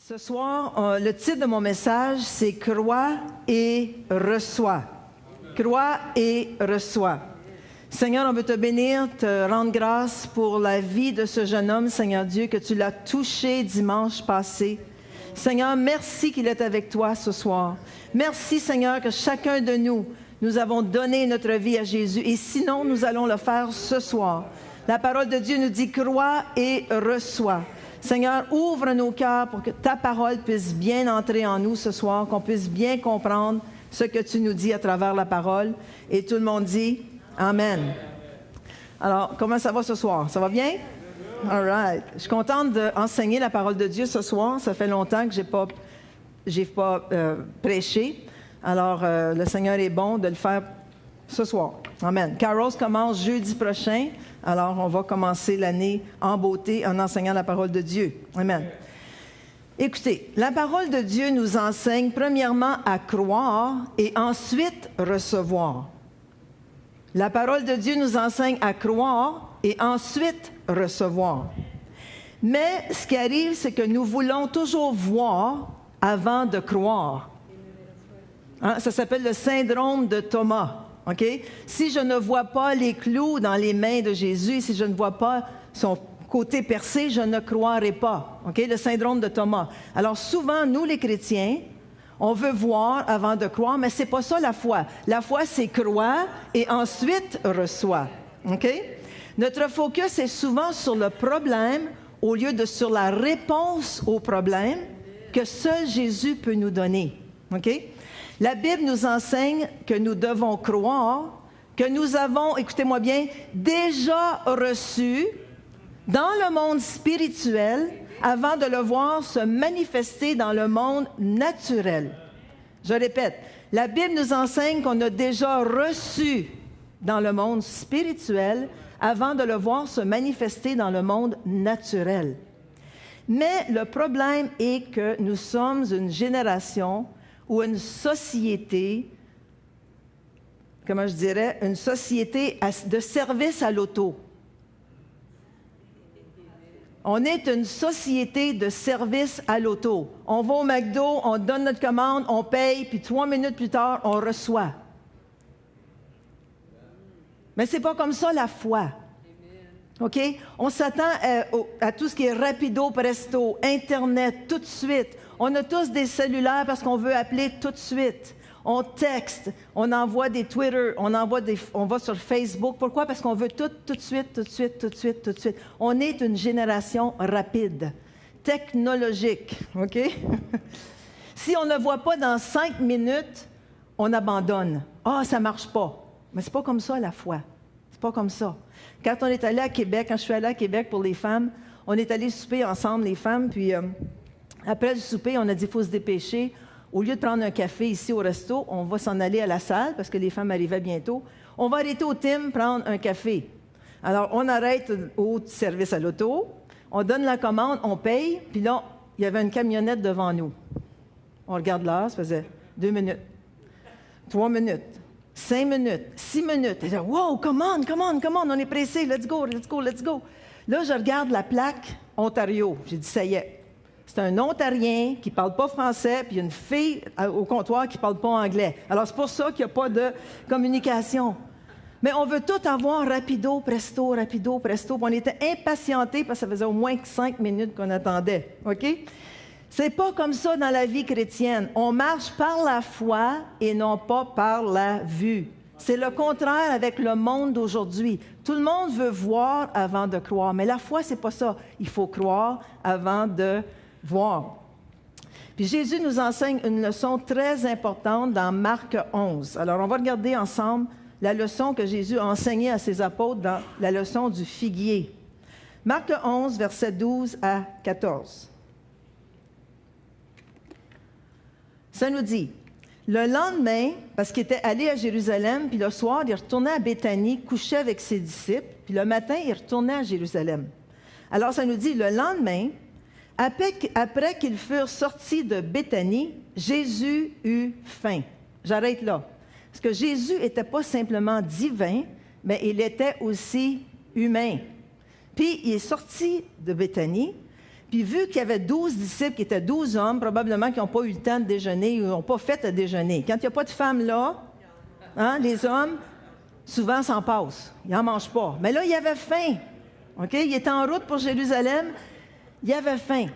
Ce soir, le titre de mon message, c'est « Crois et reçois ». Crois et reçois. Seigneur, on veut te bénir, te rendre grâce pour la vie de ce jeune homme, Seigneur Dieu, que tu l'as touché dimanche passé. Seigneur, merci qu'il est avec toi ce soir. Merci, Seigneur, que chacun de nous avons donné notre vie à Jésus. Et sinon, nous allons le faire ce soir. La parole de Dieu nous dit « Crois et reçois ». Seigneur, ouvre nos cœurs pour que ta parole puisse bien entrer en nous ce soir, qu'on puisse bien comprendre ce que tu nous dis à travers la parole. Et tout le monde dit Amen. Alors, comment ça va ce soir? Ça va bien? All right. Je suis contente d'enseigner la parole de Dieu ce soir. Ça fait longtemps que j'ai pas prêché. Alors, le Seigneur est bon de le faire ce soir. Amen. Carols commence jeudi prochain. Alors, on va commencer l'année en beauté en enseignant la parole de Dieu. Amen. Écoutez, la parole de Dieu nous enseigne premièrement à croire et ensuite recevoir. La parole de Dieu nous enseigne à croire et ensuite recevoir. Mais ce qui arrive, c'est que nous voulons toujours voir avant de croire. Hein? Ça s'appelle le syndrome de Thomas. Okay? Si je ne vois pas les clous dans les mains de Jésus, si je ne vois pas son côté percé, je ne croirai pas. Okay? Le syndrome de Thomas. Alors souvent, nous les chrétiens, on veut voir avant de croire, mais c'est pas ça la foi. La foi, c'est croire et ensuite reçoit. Okay? Notre focus est souvent sur le problème au lieu de sur la réponse au problème que seul Jésus peut nous donner. Okay? La Bible nous enseigne que nous devons croire, que nous avons, écoutez-moi bien, déjà reçu dans le monde spirituel avant de le voir se manifester dans le monde naturel. Je répète, la Bible nous enseigne qu'on a déjà reçu dans le monde spirituel avant de le voir se manifester dans le monde naturel. Mais le problème est que nous sommes une génération ou une société, comment je dirais, une société de service à l'auto. On est une société de service à l'auto. On va au McDo, on donne notre commande, on paye, puis 3 minutes plus tard, on reçoit. Mais c'est pas comme ça la foi. OK? On s'attend à tout ce qui est rapido, presto, Internet, tout de suite. On a tous des cellulaires parce qu'on veut appeler tout de suite. On texte, on envoie des Twitter, on va sur Facebook. Pourquoi? Parce qu'on veut tout de suite, tout de suite, tout de suite, tout de suite. On est une génération rapide, technologique. OK? Si on ne voit pas dans 5 minutes, on abandonne. Ah, ça marche pas. Mais c'est pas comme ça la foi. C'est pas comme ça. Quand on est allé à Québec, quand je suis allée à Québec pour les femmes, on est allé souper ensemble, les femmes, puis après le souper, on a dit, il faut se dépêcher. Au lieu de prendre un café ici au resto, on va s'en aller à la salle, parce que les femmes arrivaient bientôt. On va arrêter au Tim prendre un café. Alors, on arrête au service à l'auto, on donne la commande, on paye, puis là, il y avait une camionnette devant nous. On regarde l'heure, ça faisait 2 minutes, 3 minutes. 5 minutes, 6 minutes. Et là, wow, commande, on est pressé, let's go. Là, je regarde la plaque Ontario. J'ai dit, ça y est. C'est un Ontarien qui ne parle pas français, puis une fille au comptoir qui ne parle pas anglais. Alors, c'est pour ça qu'il n'y a pas de communication. Mais on veut tout avoir rapido, presto. Puis on était impatientés parce que ça faisait au moins 5 minutes qu'on attendait. OK? C'est pas comme ça dans la vie chrétienne. On marche par la foi et non pas par la vue. C'est le contraire avec le monde d'aujourd'hui. Tout le monde veut voir avant de croire, mais la foi, c'est pas ça. Il faut croire avant de voir. Puis Jésus nous enseigne une leçon très importante dans Marc 11. Alors, on va regarder ensemble la leçon que Jésus a enseignée à ses apôtres dans la leçon du figuier. Marc 11, versets 12 à 14. Ça nous dit, le lendemain, parce qu'il était allé à Jérusalem, puis le soir, il retournait à Béthanie, couchait avec ses disciples, puis le matin, il retournait à Jérusalem. Alors, ça nous dit, le lendemain, après qu'ils furent sortis de Béthanie, Jésus eut faim. J'arrête là. Parce que Jésus n'était pas simplement divin, mais il était aussi humain. Puis, il est sorti de Béthanie, Puis vu qu'il y avait 12 disciples, qui étaient 12 hommes, probablement qui n'ont pas eu le temps de déjeuner ou n'ont pas fait à déjeuner. Quand il n'y a pas de femmes là, hein, les hommes, souvent s'en passent. Ils n'en mangent pas. Mais là, il avait faim. OK? Il était en route pour Jérusalem. Il avait faim.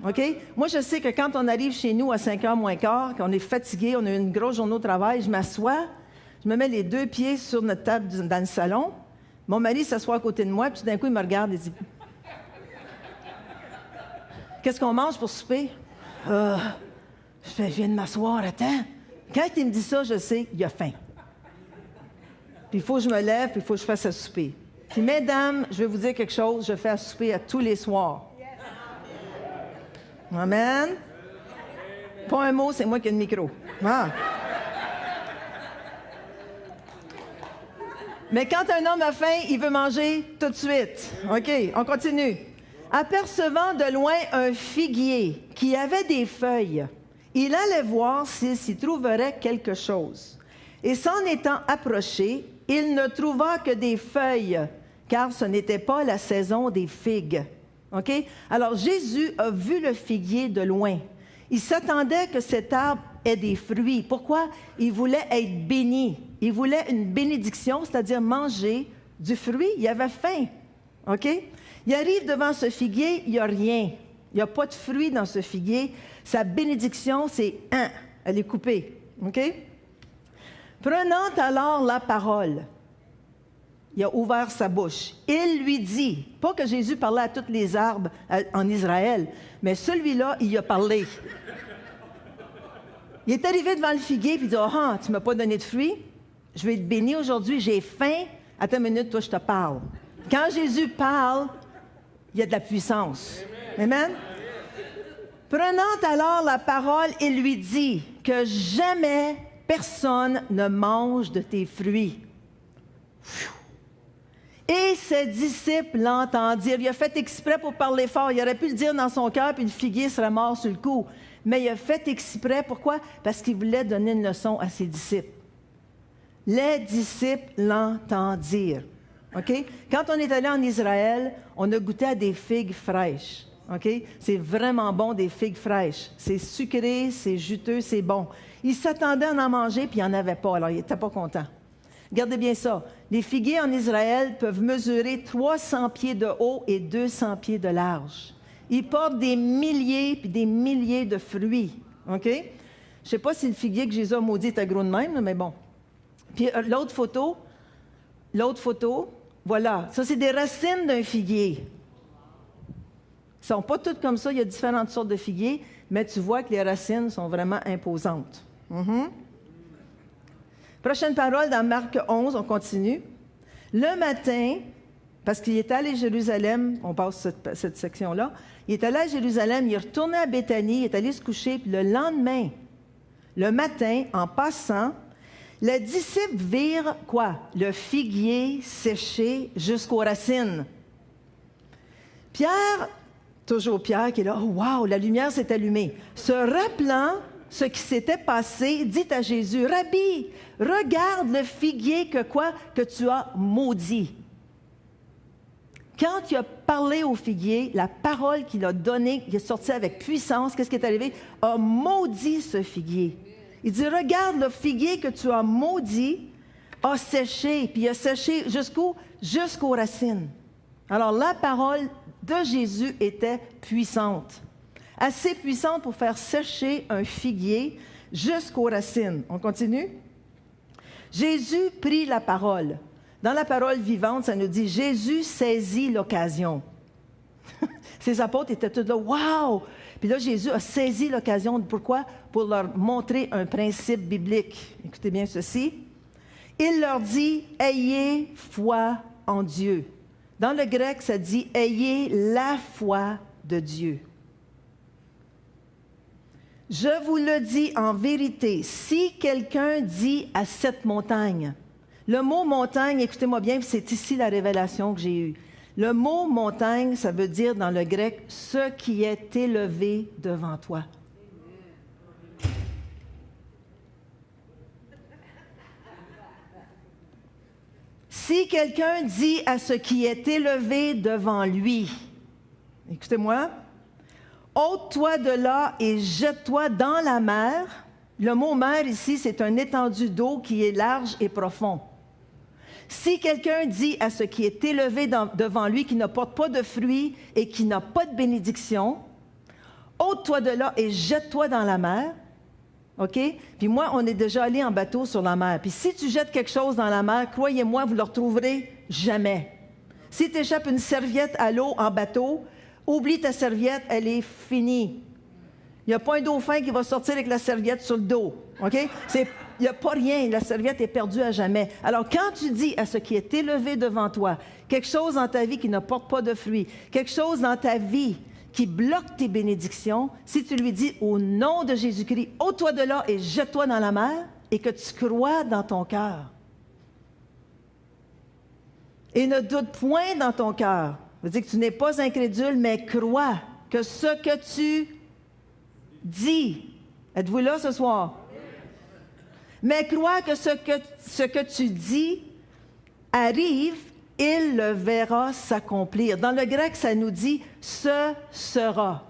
OK? Moi, je sais que quand on arrive chez nous à 5h moins quart, qu'on est fatigué, on a eu une grosse journée au travail, je m'assois, je me mets les 2 pieds sur notre table dans le salon. Mon mari s'assoit à côté de moi, puis tout d'un coup, il me regarde et dit « Qu'est-ce qu'on mange pour souper? » Je viens de m'asseoir, attends. Quand il me dit ça, je sais qu'il a faim. Puis il faut que je me lève, puis il faut que je fasse à souper. Puis mesdames, je vais vous dire quelque chose, je fais à souper à tous les soirs. Amen. Pas un mot, c'est moi qui ai le micro. Ah. Mais quand un homme a faim, il veut manger tout de suite. OK, on continue. Apercevant de loin un figuier qui avait des feuilles, il allait voir s'il s'y trouverait quelque chose. Et s'en étant approché, il ne trouva que des feuilles, car ce n'était pas la saison des figues. OK? Alors, Jésus a vu le figuier de loin. Il s'attendait que cet arbre ait des fruits. Pourquoi? Il voulait être béni. Il voulait une bénédiction, c'est-à-dire manger du fruit. Il avait faim. OK? Il arrive devant ce figuier, il n'y a rien. Il n'y a pas de fruit dans ce figuier. Sa bénédiction, c'est « elle est coupée. » OK? Prenant alors la parole, il a ouvert sa bouche. Il lui dit, pas que Jésus parlait à tous les arbres en Israël, mais celui-là, il a parlé. Il est arrivé devant le figuier et il dit, « Ah, tu ne m'as pas donné de fruits? Je vais te bénir aujourd'hui, j'ai faim. Attends une minute, toi, je te parle. » Quand Jésus parle, il y a de la puissance. Amen? Prenant alors la parole, il lui dit que jamais personne ne mange de tes fruits. Et ses disciples l'entendirent. Il a fait exprès pour parler fort. Il aurait pu le dire dans son cœur, puis le figuier serait mort sur le coup. Mais il a fait exprès. Pourquoi? Parce qu'il voulait donner une leçon à ses disciples. Les disciples l'entendirent. OK? Quand on est allé en Israël, on a goûté à des figues fraîches. OK? C'est vraiment bon, des figues fraîches. C'est sucré, c'est juteux, c'est bon. Il s'attendait à en manger, puis il n'en avait pas. Alors, il n'était pas content. Regardez bien ça. Les figuiers en Israël peuvent mesurer 300 pieds de haut et 200 pieds de large. Ils portent des milliers puis des milliers de fruits. OK? Je ne sais pas si le figuier que Jésus a maudit était gros de même, mais bon. Puis l'autre photo, voilà. Ça, c'est des racines d'un figuier. Ils ne sont pas toutes comme ça. Il y a différentes sortes de figuiers, mais tu vois que les racines sont vraiment imposantes. Prochaine parole dans Marc 11, on continue. Le matin, parce qu'il est allé à Jérusalem, on passe cette section-là, il est allé à Jérusalem, il est retourné à Béthanie, il est allé se coucher, puis le lendemain, le matin, en passant, les disciples virent quoi? Le figuier séché jusqu'aux racines. Pierre, toujours Pierre qui est là, oh, wow, la lumière s'est allumée. Se rappelant ce qui s'était passé, dit à Jésus, « Rabbi, regarde le figuier que tu as maudit. » Quand il a parlé au figuier, la parole qu'il a donnée, qui est sortie avec puissance, qu'est-ce qui est arrivé? A maudit ce figuier. Il dit, « Regarde le figuier que tu as maudit, a séché. » Puis il a séché jusqu'où? Jusqu'aux racines. Alors la parole de Jésus était puissante. Assez puissante pour faire sécher un figuier jusqu'aux racines. On continue? Jésus prit la parole. Dans la parole vivante, ça nous dit « Jésus saisit l'occasion ». Ses apôtres étaient tous là « Wow! » Puis là, Jésus a saisi l'occasion. Pourquoi? Pour leur montrer un principe biblique. Écoutez bien ceci. Il leur dit « Ayez foi en Dieu ». Dans le grec, ça dit « Ayez la foi de Dieu ». Je vous le dis en vérité, si quelqu'un dit à cette montagne, le mot montagne, écoutez-moi bien, c'est ici la révélation que j'ai eue. Le mot montagne, ça veut dire dans le grec, ce qui est élevé devant toi. Si quelqu'un dit à ce qui est élevé devant lui, écoutez-moi, ôte-toi de là et jette-toi dans la mer. Le mot mer ici, c'est un étendue d'eau qui est large et profond. Si quelqu'un dit à ce qui est élevé devant lui, qui ne porte pas de fruits et qui n'a pas de bénédiction, ôte-toi de là et jette-toi dans la mer. OK? Puis moi, on est déjà allé en bateau sur la mer. Puis si tu jettes quelque chose dans la mer, croyez-moi, vous ne le retrouverez jamais. Si tu échappes une serviette à l'eau en bateau, oublie ta serviette, elle est finie. Il n'y a pas un dauphin qui va sortir avec la serviette sur le dos. OK? Il n'y a pas rien. La serviette est perdue à jamais. Alors, quand tu dis à ce qui est élevé devant toi, quelque chose dans ta vie qui ne porte pas de fruits, quelque chose dans ta vie qui bloque tes bénédictions, si tu lui dis au nom de Jésus-Christ, ôte-toi de là et jette-toi dans la mer, et que tu crois dans ton cœur. Et ne doute point dans ton cœur. Ça veut dire que tu n'es pas incrédule, mais crois que ce que tu dis, êtes-vous là ce soir? Mais crois que ce que tu dis arrive, il le verra s'accomplir. Dans le grec, ça nous dit « ce sera ».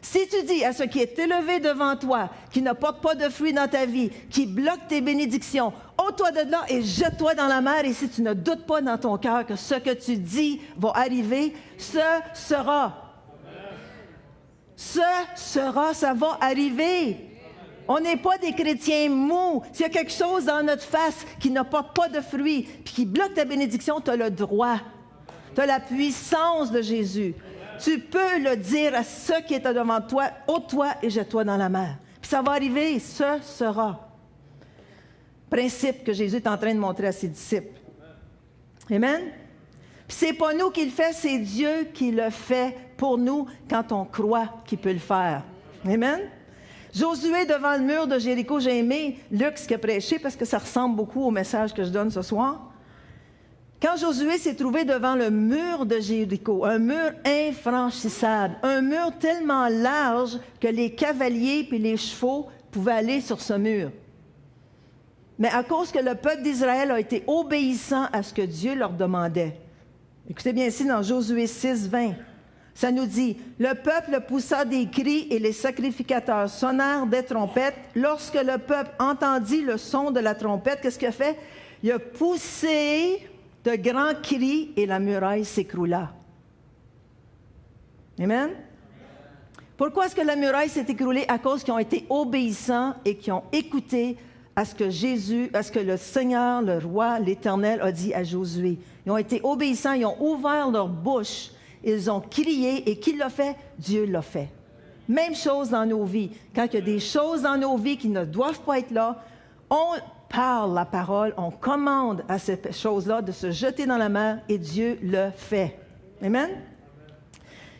Si tu dis à ce qui est élevé devant toi, qui ne porte pas de fruits dans ta vie, qui bloque tes bénédictions, ôte-toi de là et jette-toi dans la mer. Et si tu ne doutes pas dans ton cœur que ce que tu dis va arriver, ce sera. Ce sera, ça va arriver. On n'est pas des chrétiens mous. S'il y a quelque chose dans notre face qui ne porte pas de fruits, puis qui bloque ta bénédiction, tu as le droit. Tu as la puissance de Jésus. Tu peux le dire à ce qui est devant toi, ôte-toi et jette-toi dans la mer. Puis ça va arriver, ce sera. Principe que Jésus est en train de montrer à ses disciples. Amen? Puis c'est pas nous qui le fait, c'est Dieu qui le fait pour nous quand on croit qu'il peut le faire. Amen? Josué devant le mur de Jéricho, j'ai aimé Luc ce qu'il a prêché parce que ça ressemble beaucoup au message que je donne ce soir. Quand Josué s'est trouvé devant le mur de Jéricho, un mur infranchissable, un mur tellement large que les cavaliers puis les chevaux pouvaient aller sur ce mur. Mais à cause que le peuple d'Israël a été obéissant à ce que Dieu leur demandait. Écoutez bien ici dans Josué 6, 20. Ça nous dit, « Le peuple poussa des cris et les sacrificateurs sonnèrent des trompettes. Lorsque le peuple entendit le son de la trompette, qu'est-ce qu'il a fait? Il a poussé de grands cris et la muraille s'écroula. » Amen? Pourquoi est-ce que la muraille s'est écroulée? À cause qu'ils ont été obéissants et qu'ils ont écouté à ce que le Seigneur, le Roi, l'Éternel a dit à Josué. Ils ont été obéissants, ils ont ouvert leur bouche. Ils ont crié, et qui l'a fait? Dieu l'a fait. Même chose dans nos vies. Quand il y a des choses dans nos vies qui ne doivent pas être là, on parle la parole, on commande à ces choses-là de se jeter dans la mer, et Dieu le fait. Amen?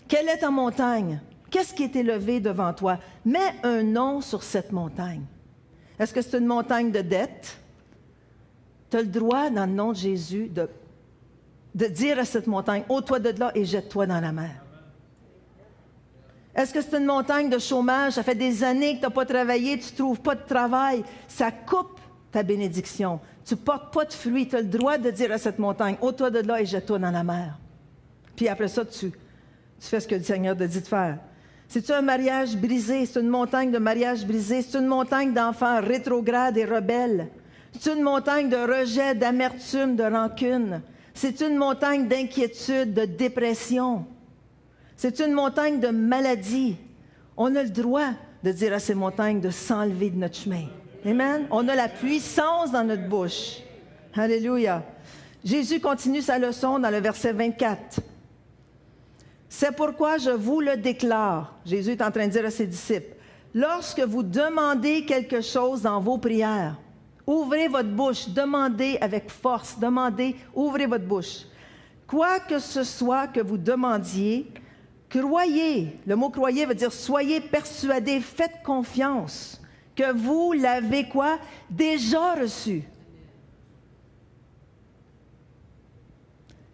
Quelle est ta montagne? Qu'est-ce qui est élevé devant toi? Mets un nom sur cette montagne. Est-ce que c'est une montagne de dette? Tu as le droit, dans le nom de Jésus, de dire à cette montagne, ôte-toi de là et jette-toi dans la mer. Est-ce que c'est une montagne de chômage? Ça fait des années que tu n'as pas travaillé, tu ne trouves pas de travail. Ça coupe ta bénédiction. Tu ne portes pas de fruits. Tu as le droit de dire à cette montagne, ôte-toi de là et jette-toi dans la mer. Puis après ça, tu fais ce que le Seigneur te dit de faire. C'est-tu un mariage brisé? C'est une montagne de mariage brisé? C'est une montagne d'enfants rétrogrades et rebelles? C'est une montagne de rejet, d'amertume, de rancune? C'est une montagne d'inquiétude, de dépression? C'est une montagne de maladie? On a le droit de dire à ces montagnes de s'enlever de notre chemin. Amen? On a la puissance dans notre bouche. Alléluia. Jésus continue sa leçon dans le verset 24. C'est pourquoi je vous le déclare. Jésus est en train de dire à ses disciples, lorsque vous demandez quelque chose dans vos prières, ouvrez votre bouche, demandez avec force, demandez, ouvrez votre bouche. Quoi que ce soit que vous demandiez, croyez. Le mot croyez veut dire soyez persuadés, faites confiance que vous l'avez quoi? Déjà reçu.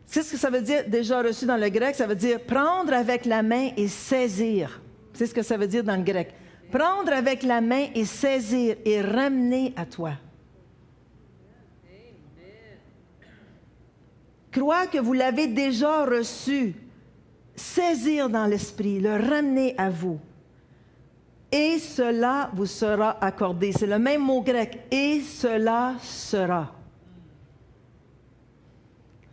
C'est ce que ça veut dire déjà reçu dans le grec? Ça veut dire prendre avec la main et saisir. C'est ce que ça veut dire dans le grec. Prendre avec la main et saisir et ramener à toi. Croire que vous l'avez déjà reçu. Saisir dans l'esprit, le ramener à vous. Et cela vous sera accordé. C'est le même mot grec. Et cela sera.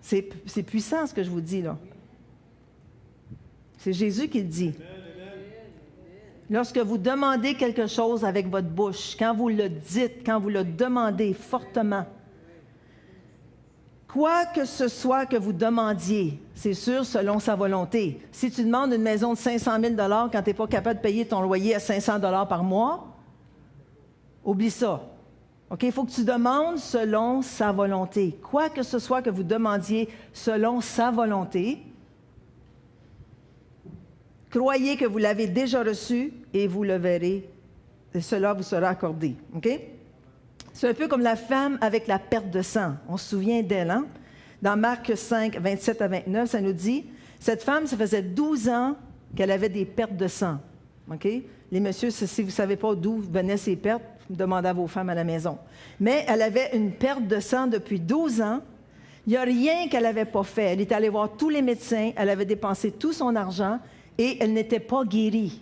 C'est puissant ce que je vous dis là. C'est Jésus qui le dit. Lorsque vous demandez quelque chose avec votre bouche, quand vous le dites, quand vous le demandez fortement, quoi que ce soit que vous demandiez, c'est sûr, selon sa volonté. Si tu demandes une maison de 500 000 $ quand tu n'es pas capable de payer ton loyer à 500 $ par mois, oublie ça. OK? Il faut que tu demandes selon sa volonté. Quoi que ce soit que vous demandiez selon sa volonté, croyez que vous l'avez déjà reçu et vous le verrez. Et cela vous sera accordé. OK? C'est un peu comme la femme avec la perte de sang. On se souvient d'elle, hein? Dans Marc 5, 27 à 29, ça nous dit, cette femme, ça faisait 12 ans qu'elle avait des pertes de sang. OK? Les messieurs, si vous ne savez pas d'où venaient ces pertes, demandez à vos femmes à la maison. Mais elle avait une perte de sang depuis 12 ans. Il n'y a rien qu'elle n'avait pas fait. Elle est allée voir tous les médecins, elle avait dépensé tout son argent et elle n'était pas guérie.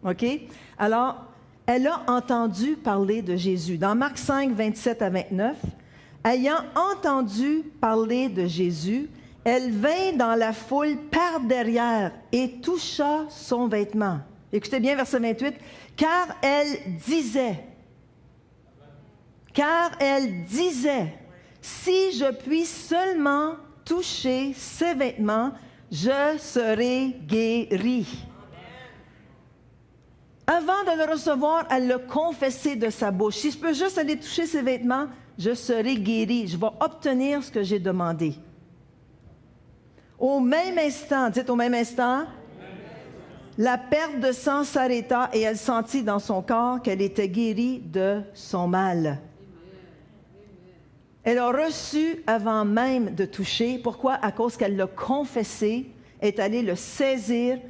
OK? Alors, elle a entendu parler de Jésus. Dans Marc 5, 27 à 29, ayant entendu parler de Jésus, elle vint dans la foule par derrière et toucha son vêtement. Écoutez bien verset 28. Car elle disait, si je puis seulement toucher ses vêtements, je serai guérie. Avant de le recevoir, elle l'a confessé de sa bouche. Si je peux juste aller toucher ses vêtements, je serai guérie. Je vais obtenir ce que j'ai demandé. Au même instant, dites au même instant, la perte de sang s'arrêta et elle sentit dans son corps qu'elle était guérie de son mal. Elle a reçu avant même de toucher. Pourquoi? À cause qu'elle l'a confessé, est allée le saisir,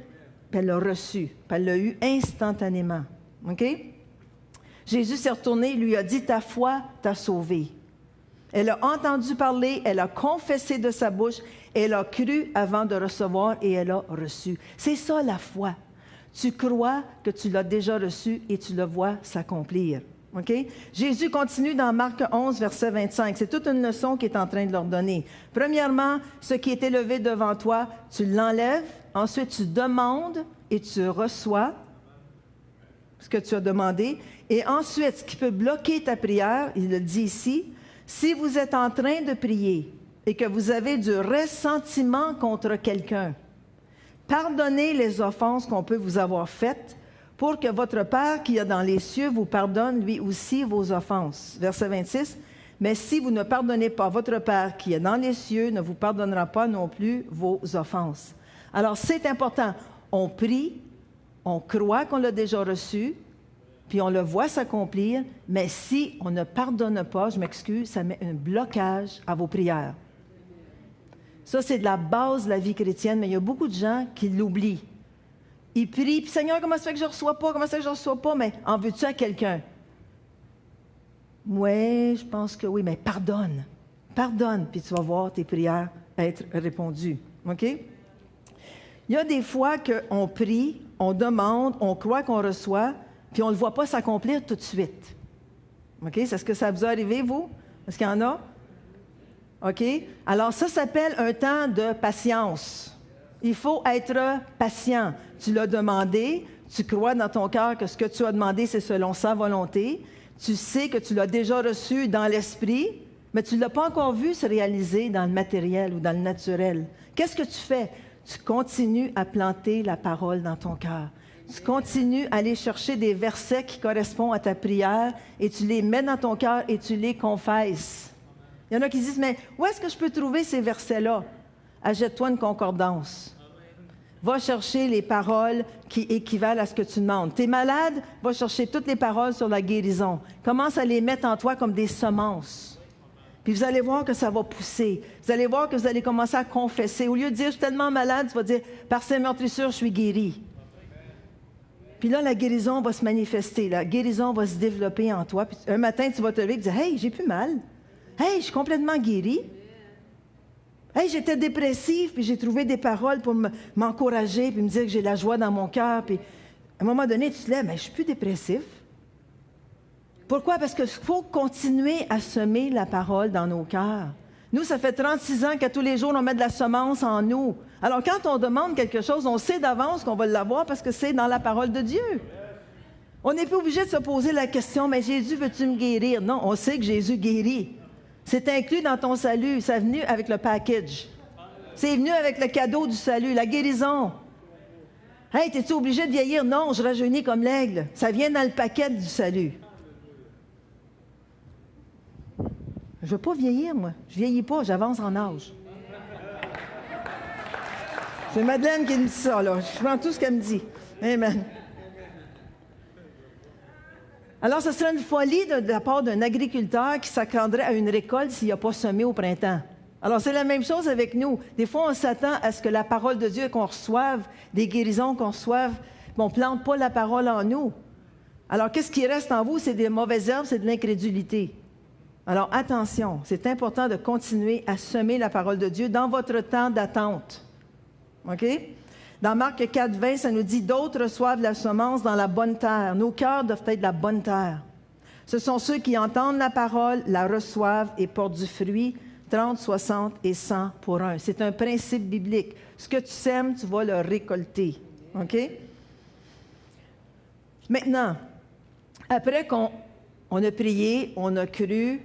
puis elle l'a reçu, puis elle l'a eu instantanément. OK? Jésus s'est retourné, lui a dit, ta foi t'a sauvé. Elle a entendu parler, elle a confessé de sa bouche, elle a cru avant de recevoir et elle a reçu. C'est ça la foi. Tu crois que tu l'as déjà reçu et tu le vois s'accomplir. OK? Jésus continue dans Marc 11, verset 25. C'est toute une leçon qu'il est en train de leur donner. Premièrement, ce qui est élevé devant toi, tu l'enlèves. Ensuite, tu demandes et tu reçois ce que tu as demandé. Et ensuite, ce qui peut bloquer ta prière, il le dit ici, si vous êtes en train de prier et que vous avez du ressentiment contre quelqu'un, pardonnez les offenses qu'on peut vous avoir faites pour que votre Père qui est dans les cieux vous pardonne lui aussi vos offenses. Verset 26. Mais si vous ne pardonnez pas, votre Père qui est dans les cieux ne vous pardonnera pas non plus vos offenses. Alors, c'est important. On prie, on croit qu'on l'a déjà reçu, puis on le voit s'accomplir, mais si on ne pardonne pas, je m'excuse, ça met un blocage à vos prières. Ça, c'est de la base de la vie chrétienne, mais il y a beaucoup de gens qui l'oublient. Ils prient, puis Seigneur, comment ça fait que je ne reçois pas? Comment ça fait que je ne reçois pas? Mais en veux-tu à quelqu'un? Oui, je pense que oui, mais pardonne. Pardonne, puis tu vas voir tes prières être répondues. OK? Il y a des fois qu'on prie, on demande, on croit qu'on reçoit, puis on ne le voit pas s'accomplir tout de suite. OK? C'est ce que ça vous est arrivé, vous? Est-ce qu'il y en a? OK? Alors, ça s'appelle un temps de patience. Il faut être patient. Tu l'as demandé, tu crois dans ton cœur que ce que tu as demandé, c'est selon sa volonté. Tu sais que tu l'as déjà reçu dans l'esprit, mais tu ne l'as pas encore vu se réaliser dans le matériel ou dans le naturel. Qu'est-ce que tu fais? Tu continues à planter la parole dans ton cœur. Tu continues à aller chercher des versets qui correspondent à ta prière et tu les mets dans ton cœur et tu les confesses. Il y en a qui disent, mais où est-ce que je peux trouver ces versets-là? Achète-toi une concordance. Va chercher les paroles qui équivalent à ce que tu demandes. Tu es malade? Va chercher toutes les paroles sur la guérison. Commence à les mettre en toi comme des semences. Puis vous allez voir que ça va pousser. Vous allez voir que vous allez commencer à confesser. Au lieu de dire, je suis tellement malade, tu vas dire, par ses meurtrissures, je suis guéri. Puis là, la guérison va se manifester. La guérison va se développer en toi. Puis un matin, tu vas te lever et dire, hey, j'ai plus mal. Hey, je suis complètement guéri. Hey, j'étais dépressif, puis j'ai trouvé des paroles pour m'encourager, puis me dire que j'ai la joie dans mon cœur. Puis à un moment donné, tu te lèves, mais je ne suis plus dépressif. Pourquoi? Parce qu'il faut continuer à semer la parole dans nos cœurs. Nous, ça fait 36 ans qu'à tous les jours, on met de la semence en nous. Alors, quand on demande quelque chose, on sait d'avance qu'on va l'avoir parce que c'est dans la parole de Dieu. On n'est pas obligé de se poser la question, mais Jésus, veux-tu me guérir? Non, on sait que Jésus guérit. C'est inclus dans ton salut. C'est venu avec le package. C'est venu avec le cadeau du salut, la guérison. Hey, es-tu obligé de vieillir? Non, je rajeunis comme l'aigle. Ça vient dans le paquet du salut. Je ne veux pas vieillir, moi. Je ne vieillis pas, j'avance en âge. C'est Madeleine qui me dit ça, là. Je prends tout ce qu'elle me dit. Amen. Alors, ce serait une folie de la part d'un agriculteur qui s'attendrait à une récolte s'il n'a pas semé au printemps. Alors, c'est la même chose avec nous. Des fois, on s'attend à ce que la parole de Dieu, qu'on reçoive des guérisons, qu'on reçoive, mais on ne plante pas la parole en nous. Alors, qu'est-ce qui reste en vous? C'est des mauvaises herbes, c'est de l'incrédulité. Alors, attention, c'est important de continuer à semer la parole de Dieu dans votre temps d'attente. OK? Dans Marc 4, 20, ça nous dit « D'autres reçoivent la semence dans la bonne terre. » Nos cœurs doivent être la bonne terre. Ce sont ceux qui entendent la parole, la reçoivent et portent du fruit, 30, 60 et 100 pour un. C'est un principe biblique. Ce que tu sèmes, tu vas le récolter. OK? Maintenant, après qu'on a prié, on a cru,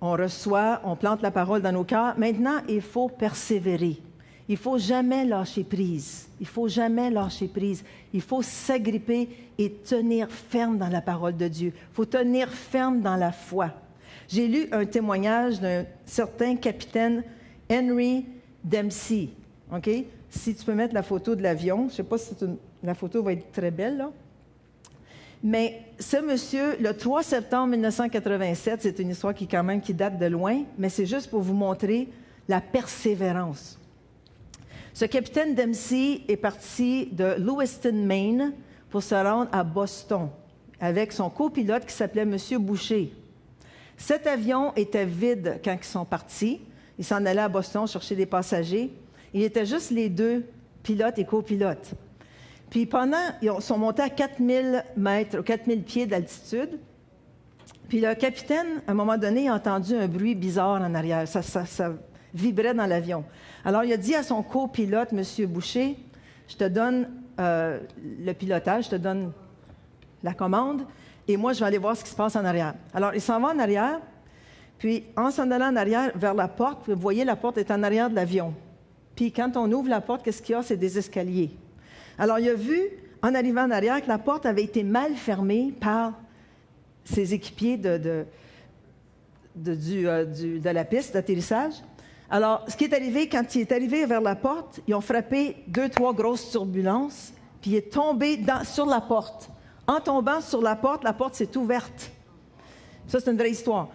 on reçoit, on plante la parole dans nos cœurs, maintenant, il faut persévérer. Il ne faut jamais lâcher prise. Il ne faut jamais lâcher prise. Il faut s'agripper et tenir ferme dans la parole de Dieu. Il faut tenir ferme dans la foi. J'ai lu un témoignage d'un certain capitaine Henry Dempsey. OK? Si tu peux mettre la photo de l'avion, je ne sais pas si la photo va être très belle, là. Mais ce monsieur, le 3 septembre 1987, c'est une histoire qui date de loin, mais c'est juste pour vous montrer la persévérance. Ce capitaine Dempsey est parti de Lewiston, Maine, pour se rendre à Boston, avec son copilote qui s'appelait M. Boucher. Cet avion était vide quand ils sont partis. Ils s'en allaient à Boston chercher des passagers. Il était juste les deux, pilote et copilote. Puis ils sont montés à 4000 mètres, 4000 pieds d'altitude. Puis le capitaine, à un moment donné, a entendu un bruit bizarre en arrière. Ça vibrait dans l'avion. Alors, il a dit à son copilote, M. Boucher, « Je te donne le pilotage, je te donne la commande, et moi, je vais aller voir ce qui se passe en arrière. » Alors, il s'en va en arrière, puis en s'en allant en arrière vers la porte, vous voyez, la porte est en arrière de l'avion. Puis quand on ouvre la porte, qu'est-ce qu'il y a? C'est des escaliers. Alors, il a vu, en arrivant en arrière, que la porte avait été mal fermée par ses équipiers de la piste d'atterrissage. Alors, ce qui est arrivé, quand il est arrivé vers la porte, ils ont frappé 2-3 grosses turbulences, puis il est tombé sur la porte. En tombant sur la porte s'est ouverte. Ça, c'est une vraie histoire.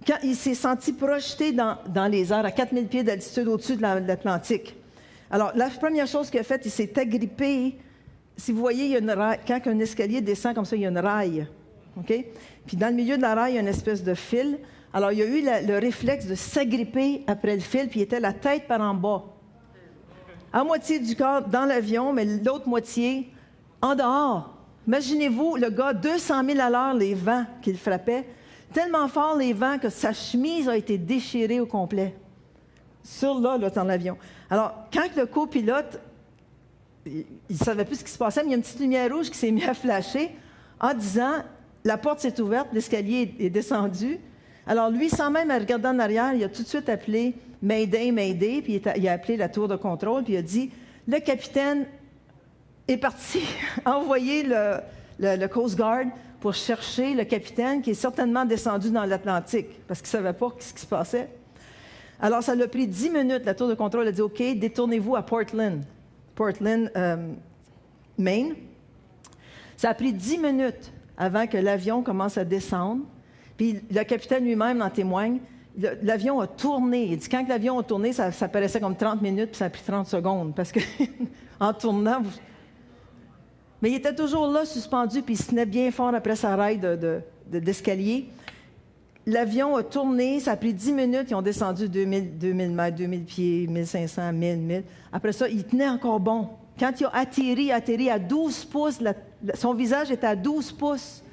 Quand il s'est senti projeté dans les airs, à 4000 pieds d'altitude au-dessus de l'Atlantique. Alors, la première chose qu'il a faite, il s'est agrippé. Si vous voyez, il y a une raille. Quand un escalier descend comme ça, il y a une raille. OK? Puis dans le milieu de la raille, il y a une espèce de fil. Alors, il y a eu le réflexe de s'agripper après le fil, puis il était la tête par en bas. À moitié du corps dans l'avion, mais l'autre moitié en dehors. Imaginez-vous, le gars, 200 000 à l'heure, les vents qu'il frappait. Tellement fort les vents que sa chemise a été déchirée au complet. Là, dans l'avion. Alors, quand le copilote, il ne savait plus ce qui se passait, mais il y a une petite lumière rouge qui s'est mise à flasher en disant, la porte s'est ouverte, l'escalier est descendu. Alors, lui, sans même regarder en arrière, il a tout de suite appelé « Mayday, Mayday », puis il a appelé la tour de contrôle, puis il a dit « Le capitaine est parti envoyer le Coast Guard pour chercher le capitaine qui est certainement descendu dans l'Atlantique, parce qu'il ne savait pas ce qui se passait. » Alors, ça l'a pris 10 minutes, la tour de contrôle a dit « OK, détournez-vous à Portland, Maine. » Ça a pris 10 minutes avant que l'avion commence à descendre. Puis le capitaine lui-même en témoigne. L'avion a tourné. Il dit quand l'avion a tourné, ça paraissait comme 30 minutes, puis ça a pris 30 secondes. Parce que en tournant... Mais il était toujours là, suspendu, puis il se tenait bien fort après sa raille d'escalier. l'avion a tourné, ça a pris 10 minutes, ils ont descendu 2000 mètres, 2000 pieds, 1500, 1000. Après ça, il tenait encore bon. Quand il a atterri à 12 pouces, son visage était à 12 pouces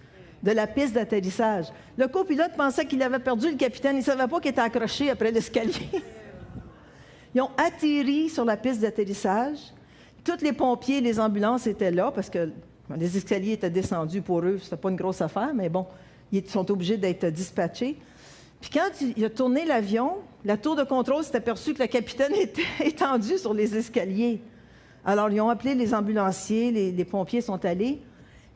de la piste d'atterrissage. Le copilote pensait qu'il avait perdu le capitaine. Il ne savait pas qu'il était accroché après l'escalier. Ils ont atterri sur la piste d'atterrissage. Tous les pompiers, les ambulances étaient là parce que les escaliers étaient descendus pour eux. Ce n'était pas une grosse affaire, mais bon, ils sont obligés d'être dispatchés. Puis quand il a tourné l'avion, la tour de contrôle s'est aperçue que le capitaine était étendu sur les escaliers. Alors, ils ont appelé les ambulanciers, les pompiers sont allés.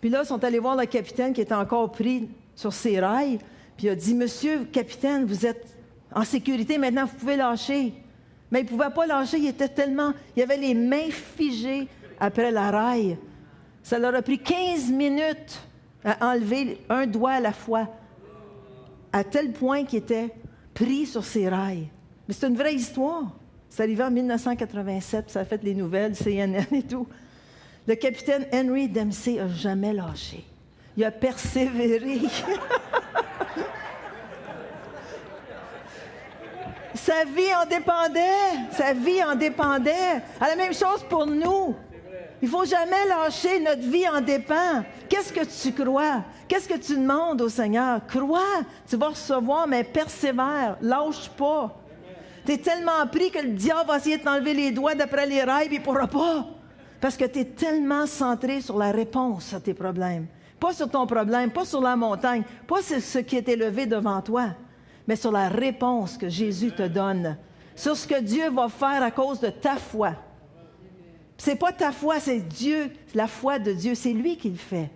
Puis là, ils sont allés voir le capitaine qui était encore pris sur ses rails. Puis il a dit, « Monsieur capitaine, vous êtes en sécurité, maintenant vous pouvez lâcher. » Mais il ne pouvait pas lâcher, il avait les mains figées après la rail. Ça leur a pris 15 minutes à enlever un doigt à la fois, à tel point qu'il était pris sur ses rails. Mais c'est une vraie histoire. C'est arrivé en 1987, ça a fait les nouvelles, CNN et tout. Le capitaine Henry Dempsey n'a jamais lâché. Il a persévéré. Sa vie en dépendait. Sa vie en dépendait. La même chose pour nous. Il ne faut jamais lâcher. Notre vie en dépend. Qu'est-ce que tu crois? Qu'est-ce que tu demandes au Seigneur? Crois. Tu vas recevoir, mais persévère. Lâche pas. Tu es tellement pris que le diable va essayer de t'enlever les doigts d'après les rails, puis il ne pourra pas. Parce que tu es tellement centré sur la réponse à tes problèmes. Pas sur ton problème, pas sur la montagne, pas sur ce qui est élevé devant toi, mais sur la réponse que Jésus te donne, sur ce que Dieu va faire à cause de ta foi. C'est pas ta foi, c'est Dieu, la foi de Dieu, c'est lui qui le fait.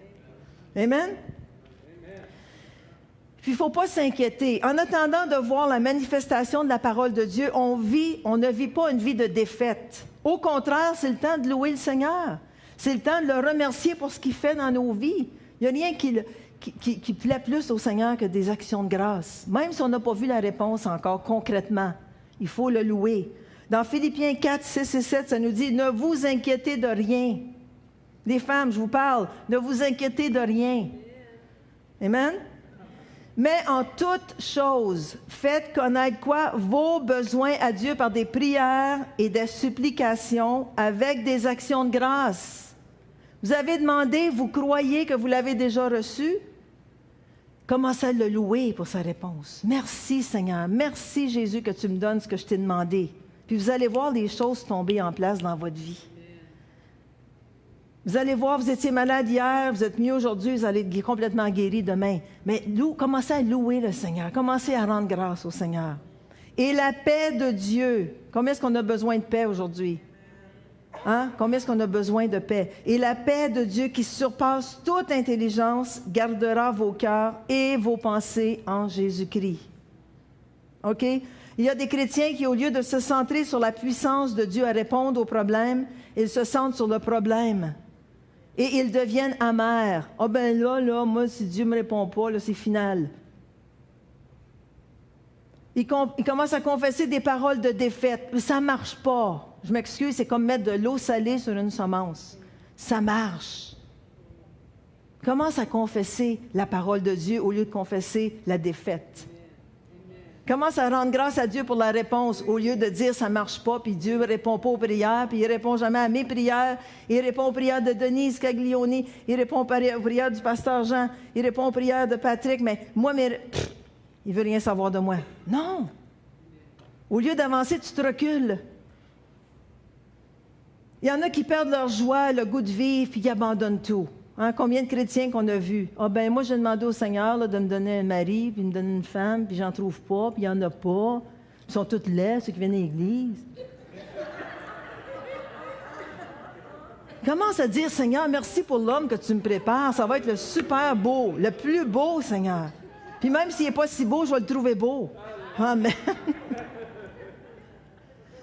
Amen? Puis il ne faut pas s'inquiéter. En attendant de voir la manifestation de la parole de Dieu, on ne vit pas une vie de défaite. Au contraire, c'est le temps de louer le Seigneur. C'est le temps de le remercier pour ce qu'il fait dans nos vies. Il n'y a rien qui plaît plus au Seigneur que des actions de grâce. Même si on n'a pas vu la réponse encore concrètement, il faut le louer. Dans Philippiens 4, 6 et 7, ça nous dit « Ne vous inquiétez de rien. » Les femmes, je vous parle, ne vous inquiétez de rien. Amen? Mais en toute chose, faites connaître quoi? Vos besoins à Dieu par des prières et des supplications avec des actions de grâce. Vous avez demandé, vous croyez que vous l'avez déjà reçu? Commencez à le louer pour sa réponse. Merci Seigneur, merci Jésus que tu me donnes ce que je t'ai demandé. Puis vous allez voir les choses tomber en place dans votre vie. Vous allez voir, vous étiez malade hier, vous êtes mieux aujourd'hui, vous allez être complètement guéri demain. Mais commencez à louer le Seigneur, commencez à rendre grâce au Seigneur. Et la paix de Dieu, combien est-ce qu'on a besoin de paix aujourd'hui? Hein? Combien est-ce qu'on a besoin de paix? Et la paix de Dieu qui surpasse toute intelligence gardera vos cœurs et vos pensées en Jésus-Christ. OK? Il y a des chrétiens qui, au lieu de se centrer sur la puissance de Dieu à répondre aux problèmes, ils se centrent sur le problème. Et ils deviennent amers. « Ah ben là, moi, si Dieu ne me répond pas, là, c'est final. » Ils commencent à confesser des paroles de défaite. « Ça ne marche pas. » Je m'excuse, c'est comme mettre de l'eau salée sur une semence. Ça marche. Commence à confesser la parole de Dieu au lieu de confesser la défaite. Commence à rendre grâce à Dieu pour la réponse au lieu de dire ça ne marche pas, puis Dieu ne répond pas aux prières, puis il ne répond jamais à mes prières, il répond aux prières de Denise Caglioni, il répond aux prières du pasteur Jean, il répond aux prières de Patrick, mais moi, il ne veut rien savoir de moi. Non! Au lieu d'avancer, tu te recules. Il y en a qui perdent leur joie, le goût de vivre, puis qui abandonnent tout. Hein, combien de chrétiens qu'on a vus? Ah ben moi, j'ai demandé au Seigneur là, de me donner un mari, puis de me donner une femme, puis j'en trouve pas, puis il n'y en a pas. Ils sont tous laids, ceux qui viennent à l'église. Commence à dire, Seigneur, merci pour l'homme que tu me prépares. Ça va être le super beau, le plus beau, Seigneur. Puis même s'il n'est pas si beau, je vais le trouver beau. Amen.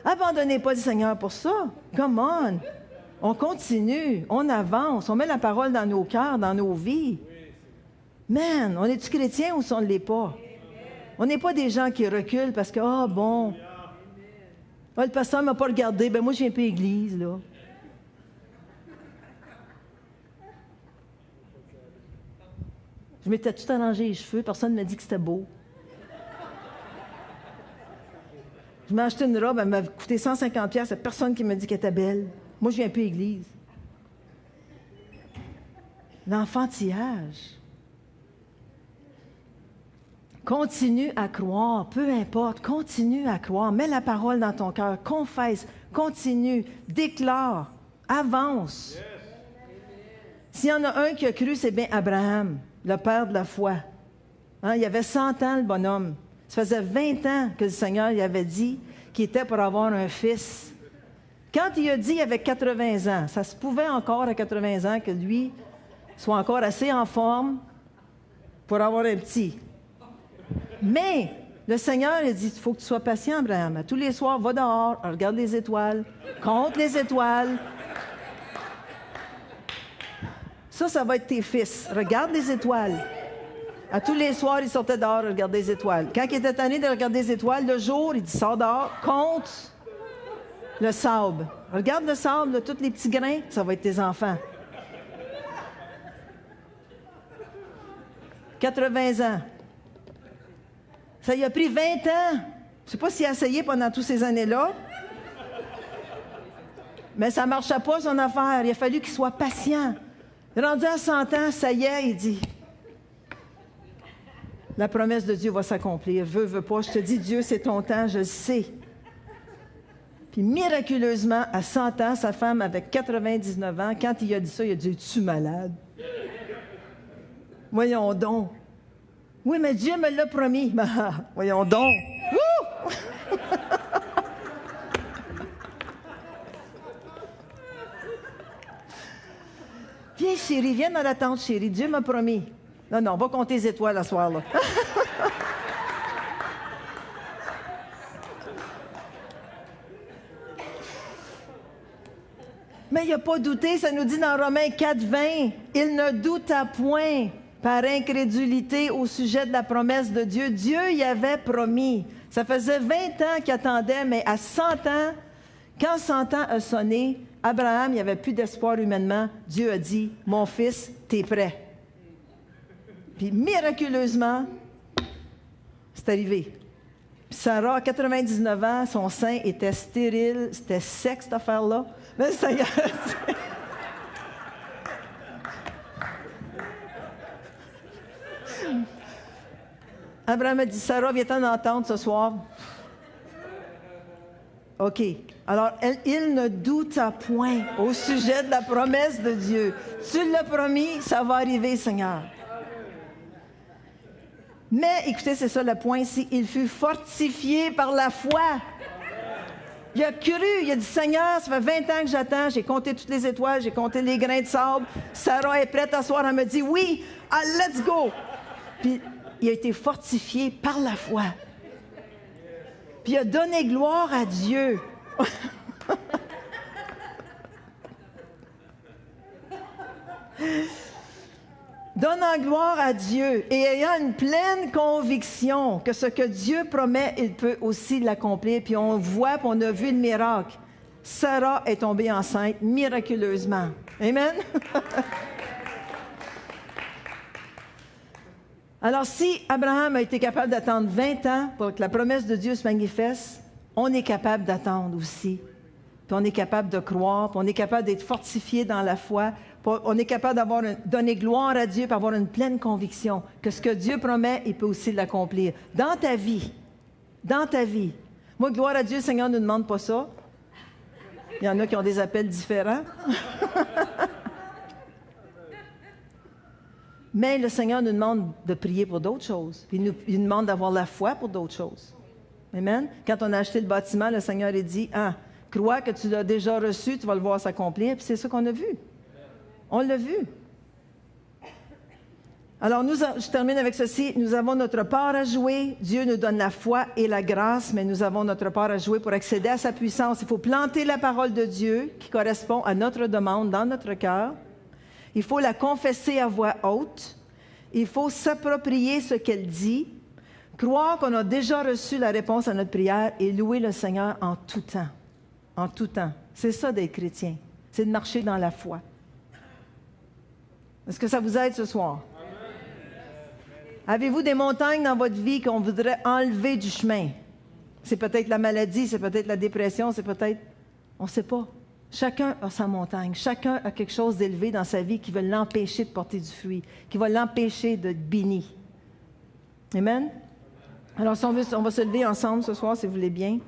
Abandonnez pas le Seigneur pour ça. Come on. On continue, on avance, on met la parole dans nos cœurs, dans nos vies. Man, on est-tu chrétien ou on ne l'est pas? On n'est pas des gens qui reculent parce que, bon, le pasteur ne m'a pas regardé, ben moi je viens pas à l'église, là. Je m'étais tout arrangé les cheveux, personne ne m'a dit que c'était beau. Je m'ai acheté une robe, elle m'a coûté 150$. Il n'y a personne qui me dit qu'elle était belle. Moi, je viens plus à l'église. L'enfantillage. Continue à croire, peu importe, continue à croire. Mets la parole dans ton cœur, confesse, continue, déclare, avance. Yes. S'il y en a un qui a cru, c'est bien Abraham, le père de la foi. Hein, il avait 100 ans, le bonhomme. Ça faisait 20 ans que le Seigneur lui avait dit qu'il était pour avoir un fils. Quand il a dit avec 80 ans, ça se pouvait encore à 80 ans que lui soit encore assez en forme pour avoir un petit. Mais le Seigneur a dit, il faut que tu sois patient, Abraham. Tous les soirs, va dehors, regarde les étoiles, compte les étoiles. Ça va être tes fils. Regarde les étoiles. À tous les soirs, il sortait dehors, regarder les étoiles. Quand il était tanné de regarder les étoiles, le jour, il dit, sors dehors, compte le sable. Regarde le sable, là, tous les petits grains, ça va être tes enfants. 80 ans. Ça lui a pris 20 ans. Je ne sais pas s'il a essayé pendant toutes ces années-là. Mais ça ne marchait pas, son affaire. Il a fallu qu'il soit patient. Rendu à 100 ans, ça y est, il dit, la promesse de Dieu va s'accomplir. Veux pas. Je te dis, Dieu, c'est ton temps, je le sais. Puis miraculeusement, à 100 ans, sa femme avait 99 ans. Quand il a dit ça, il a dit, es-tu malade? Voyons donc. Oui, mais Dieu me l'a promis. Voyons donc. Viens, chérie, viens dans la tente, chérie. Dieu m'a promis. Non, on va compter les étoiles ce soir-là. Mais il n'a pas douté, ça nous dit dans Romains 4:20. Il ne douta point par incrédulité au sujet de la promesse de Dieu. Dieu y avait promis. Ça faisait 20 ans qu'il attendait, mais à 100 ans, quand 100 ans a sonné, Abraham, il n'y avait plus d'espoir humainement. Dieu a dit, mon fils, t'es prêt. Puis miraculeusement, c'est arrivé. Puis Sarah, à 99 ans, son sein était stérile, c'était sec cette affaire-là. Mais le Seigneur Abraham a dit, Sarah, viens-t'en entendre ce soir. OK. Alors, il ne douta point au sujet de la promesse de Dieu. Tu l'as promis, ça va arriver, Seigneur. Mais, écoutez, c'est ça le point ici. Il fut fortifié par la foi. Il a cru, il a dit, Seigneur, ça fait 20 ans que j'attends, j'ai compté toutes les étoiles, j'ai compté les grains de sable. Sarah est prête à soir, elle me dit, oui, let's go. Puis, il a été fortifié par la foi. Puis, il a donné gloire à Dieu. Donnant gloire à Dieu et ayant une pleine conviction que ce que Dieu promet, il peut aussi l'accomplir. Puis on voit, puis on a vu le miracle. Sarah est tombée enceinte miraculeusement. Amen? Alors, si Abraham a été capable d'attendre 20 ans pour que la promesse de Dieu se manifeste, on est capable d'attendre aussi. Puis on est capable de croire, puis on est capable d'être fortifié dans la foi. On est capable donner gloire à Dieu et avoir une pleine conviction que ce que Dieu promet, il peut aussi l'accomplir. Dans ta vie. Moi, gloire à Dieu, le Seigneur ne nous demande pas ça. Il y en a qui ont des appels différents. Mais le Seigneur nous demande de prier pour d'autres choses. Puis il nous demande d'avoir la foi pour d'autres choses. Amen. Quand on a acheté le bâtiment, le Seigneur a dit, crois que tu l'as déjà reçu, tu vas le voir s'accomplir. Puis c'est ça qu'on a vu. On l'a vu. Alors, je termine avec ceci. Nous avons notre part à jouer. Dieu nous donne la foi et la grâce, mais nous avons notre part à jouer pour accéder à sa puissance. Il faut planter la parole de Dieu qui correspond à notre demande dans notre cœur. Il faut la confesser à voix haute. Il faut s'approprier ce qu'elle dit, croire qu'on a déjà reçu la réponse à notre prière et louer le Seigneur en tout temps. En tout temps. C'est ça d'être chrétien. C'est de marcher dans la foi. Est-ce que ça vous aide ce soir? Avez-vous des montagnes dans votre vie qu'on voudrait enlever du chemin? C'est peut-être la maladie, c'est peut-être la dépression, c'est peut-être... On ne sait pas. Chacun a sa montagne. Chacun a quelque chose d'élevé dans sa vie qui va l'empêcher de porter du fruit, qui va l'empêcher d'être béni. Amen? Alors, si on va se lever ensemble ce soir, si vous voulez bien.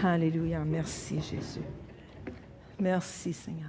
Alléluia. Merci, Jésus. Merci, Seigneur.